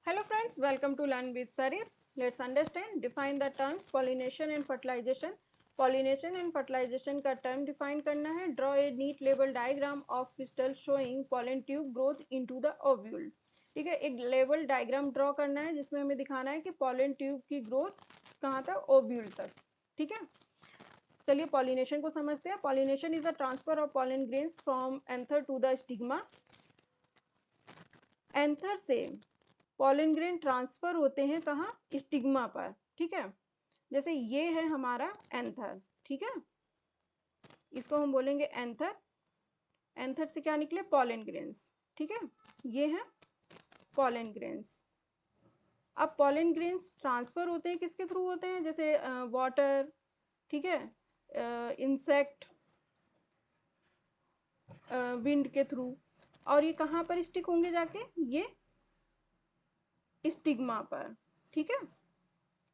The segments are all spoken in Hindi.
Hello friends, welcome to Learn with Sarif. Let's understand, define the terms pollination and fertilization. Pollination and fertilization का term define करना है. Draw a neat label diagram of crystal showing pollen tube growth into the ovule. ठीक है, एक लेवल डायग्राम ड्रॉ करना है जिसमें हमें दिखाना है कि पॉलन ट्यूब की ग्रोथ कहाँ तक, ओव्यूल तक. ठीक है, चलिए पॉलिनेशन को समझते हैं. Pollination is the transfer of pollen grains from anther to the stigma. Anther से पॉलन ग्रेन ट्रांसफर होते हैं कहाँ, स्टिग्मा पर. ठीक है, जैसे ये है हमारा एंथर. ठीक है, इसको हम बोलेंगे एंथर. एंथर से क्या निकले, पॉलन ग्रेन्स. ठीक है, ये है पॉलन ग्रेन्स. अब पॉलन ग्रेन्स ट्रांसफर होते हैं किसके थ्रू होते हैं, जैसे वाटर. ठीक है, इंसेक्ट, विंड के थ्रू. और ये कहाँ पर स्टिक होंगे जाके, ये स्टिग्मा पर. ठीक है,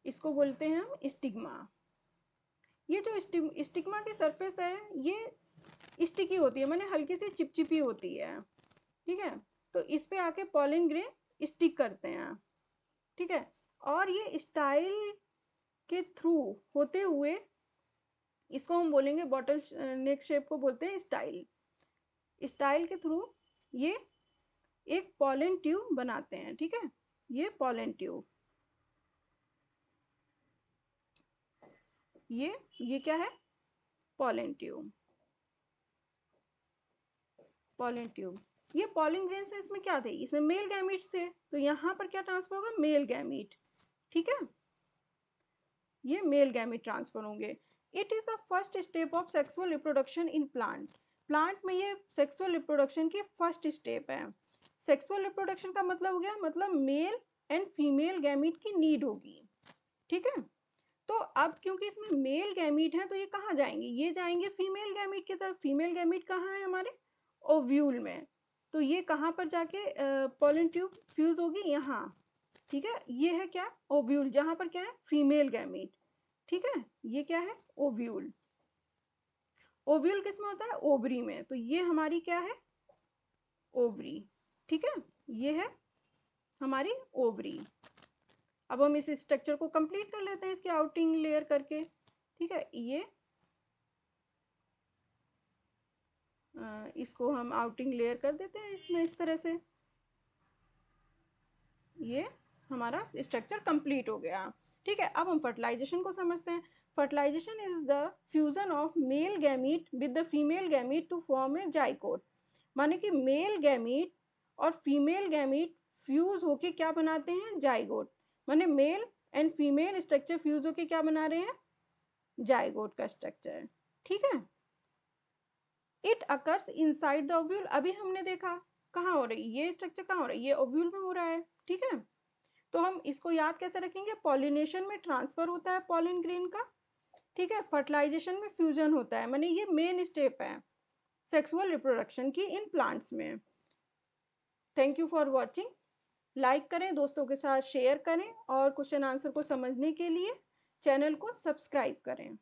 इसको बोलते हैं हम स्टिग्मा. ये जो स्टिग्मा की सरफेस है ये स्टिकी होती है, माने हल्की सी चिपचिपी होती है. ठीक है, तो इस पे आके पॉलन ग्रेन स्टिक करते हैं. ठीक है, और ये स्टाइल के थ्रू होते हुए, इसको हम बोलेंगे बॉटल नेक शेप को बोलते हैं स्टाइल. स्टाइल के थ्रू ये एक पॉलन ट्यूब बनाते हैं. ठीक है, ये पॉलन ट्यूब, ये क्या है, पॉलन ट्यूब. पॉलन ट्यूब, ये पॉलन ग्रेन से इसमें क्या थे, इसमें मेल गैमीट्स थे, तो यहाँ पर क्या ट्रांसफर होगा, मेल गैमीट. ठीक है, ये मेल गैमीट ट्रांसफर होंगे. It is the first step of sexual reproduction in plant. Plant में ये सेक्सुअल रिप्रोडक्शन की फर्स्ट स्टेप है. सेक्सुअल रिप्रोडक्शन का मतलब हो गया, मतलब मेल एंड फीमेल गैमीट की नीड होगी. ठीक है, तो अब क्योंकि इसमें मेल गैमीट है तो ये कहाँ जाएंगे, ये जाएंगे फीमेल गैमीट की तरफ. फीमेल गैमीट कहाँ है हमारे, ओव्यूल में. तो ये कहाँ पर जाके पॉलन ट्यूब फ्यूज होगी, यहाँ. ठीक है, ये है क्या, ओव्यूल, जहाँ पर क्या है, फीमेल गैमीट. ठीक है, ये क्या है, ओव्यूल. ओव्यूल किसमें होता है, ओवरी में. तो ये हमारी क्या है, ओवरी. ठीक है, ये है हमारी ओवरी. अब हम इस स्ट्रक्चर को कंप्लीट कर लेते हैं इसकी आउटिंग लेयर करके. ठीक है, ये इसको हम आउटिंग लेयर कर देते हैं इसमें इस तरह से. ये हमारा स्ट्रक्चर कंप्लीट हो गया. ठीक है, अब हम फर्टिलाइजेशन को समझते हैं. Fertilisation is the fusion of male gamete with the female gamete to form a zygote. माने कि मेल गैमीट और फीमेल गैमीट फ्यूज होके क्या बनाते हैं, जाइगोट. माने male and female structure fuse होके क्या बना रहे हैं, जाइगोट का स्ट्रक्चर. ठीक है, it occurs inside the ovule. अभी हमने देखा कहाँ हो रही, ये स्ट्रक्चर कहाँ हो रहा है, ये ओव्यूल में हो रहा है. ठीक है, तो हम इसको याद कैसे रखेंगे, पॉलिनेशन में ट्रांसफर होता है पॉलन ग्रेन का. ठीक है, फर्टिलाइजेशन में फ्यूजन होता है, माने ये मेन स्टेप है सेक्सुअल रिप्रोडक्शन की इन प्लांट्स में. Thank you for watching. Like करें, दोस्तों के साथ शेयर करें, और क्वेश्चन आंसर को समझने के लिए चैनल को सब्सक्राइब करें.